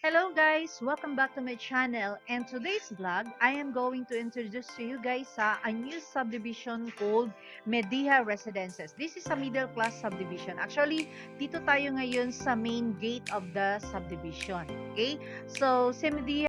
Hello guys! Welcome back to my channel, and today's vlog, I am going to introduce to you guys a new subdivision called Medea Residences. This is a middle class subdivision. Actually, dito tayo ngayon sa main gate of the subdivision. Okay? So, si Medea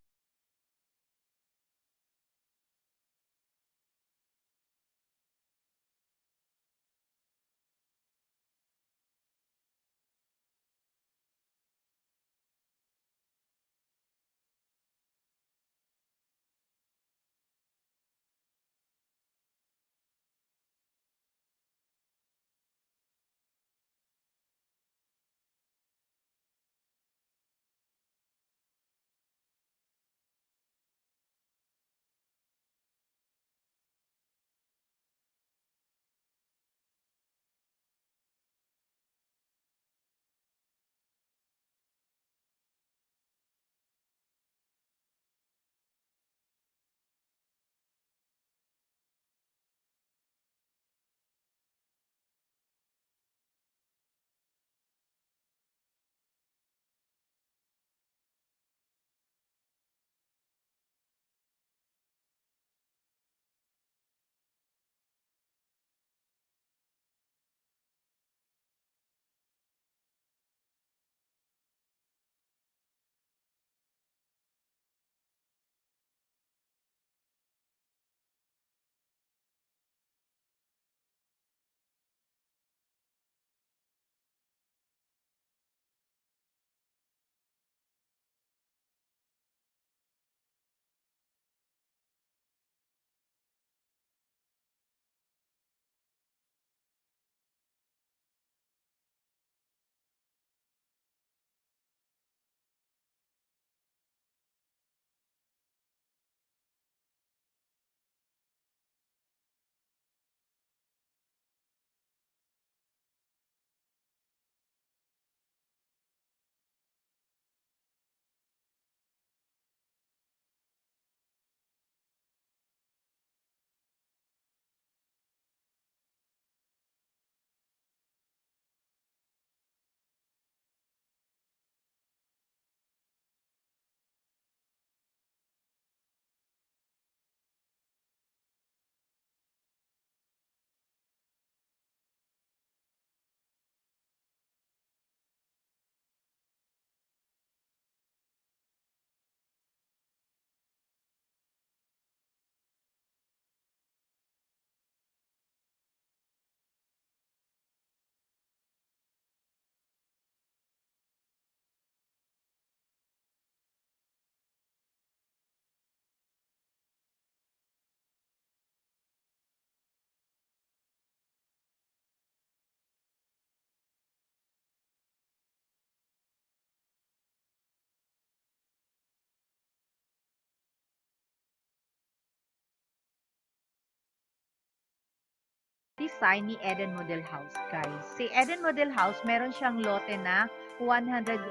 design ni Eden Model House, guys. Si Eden Model House, meron siyang lote na 130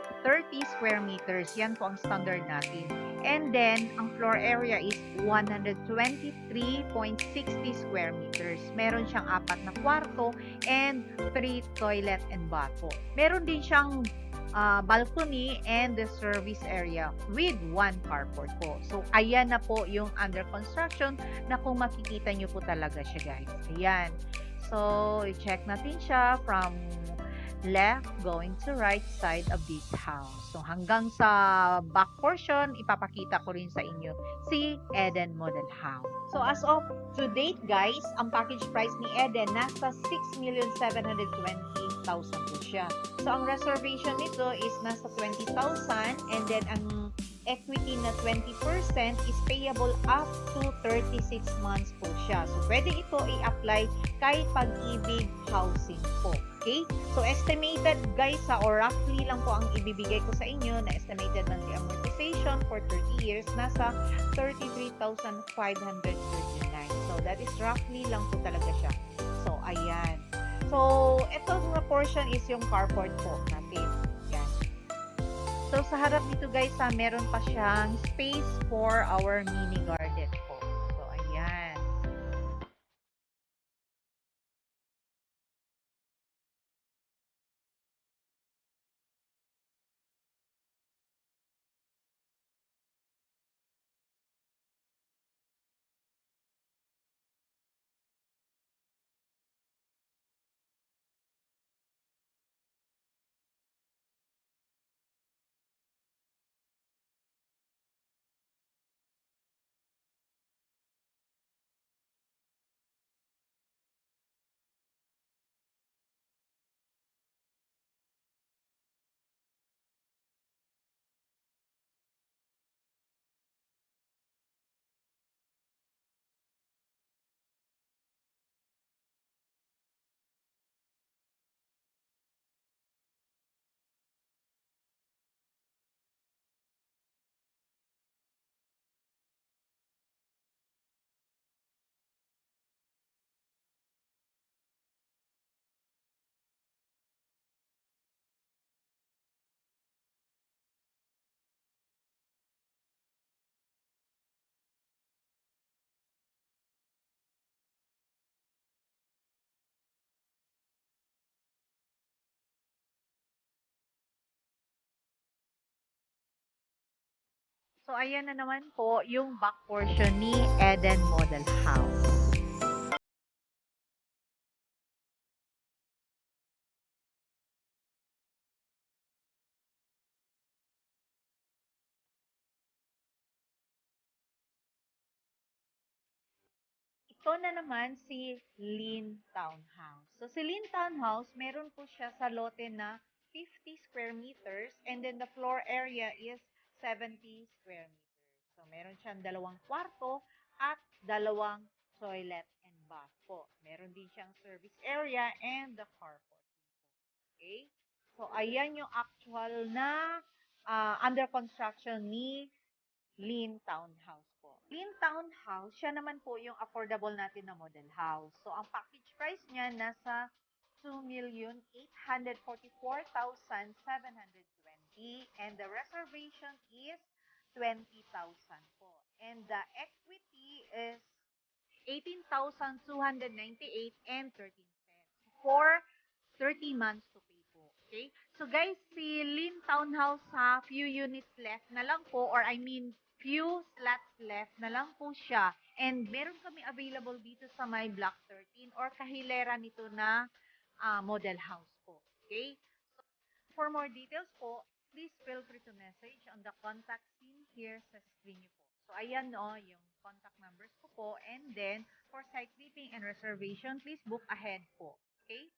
square meters. Yan po ang standard natin. And then, ang floor area is 123.60 square meters. Meron siyang 4 na kwarto and 3 toilet and bath po. Meron din siyang balcony and the service area with 1 carport po. So, ayan na po yung under construction na kung makikita nyo po talaga siya, guys. Ayan. So, i-check natin siya from left going to right side of this house. So, hanggang sa back portion, ipapakita ko rin sa inyo si Eden Model House. So, as of to date, guys, ang package price ni Eden nasa 6,720,000 po siya. So, ang reservation nito is nasa 20,000 and then ang equity na 20% is payable up to 36 months po siya. So, pwede ito i-apply kay Pag-ibig Housing po. Okay? So, estimated guys, or roughly lang po ang ibibigay ko sa inyo na estimated monthly amortization for 30 years, nasa 33,539. So, that is roughly lang po talaga siya. So, ayan. So, ito na portion is yung carport po natin. Yan. So, sa harap nito guys, meron pa siyang space for our mini garden po. So, ayan. So, ayan na naman po yung back portion ni Eden Model House. Ito na naman si Lin Townhouse. So, si Lin Townhouse, meron po siya sa lote na 50 square meters and then the floor area is 70 square meters. So, meron siyang dalawang kwarto at dalawang toilet and bath po. Meron din siyang service area and the carport. Okay? So, ayan yung actual na under construction ni Lean Townhouse po. Lean Townhouse, siya naman po yung affordable natin na model house. So, ang package price niya nasa 2,844,720 and the reservation is 20,000 po. And the equity is 18,298 and 13 cents for 30 months to pay po. Okay? So guys, si Lin Townhouse ha, few units left na lang po or I mean few slots left na lang po siya. And meron kami available dito sa my Block 13 or kahilera nito na model house po. Okay? For more details po, please feel free to message on the contact seen here sa screen niyo po. So, ayan no, yung contact numbers ko po. And then, for site meeting and reservation, please book ahead po. Okay?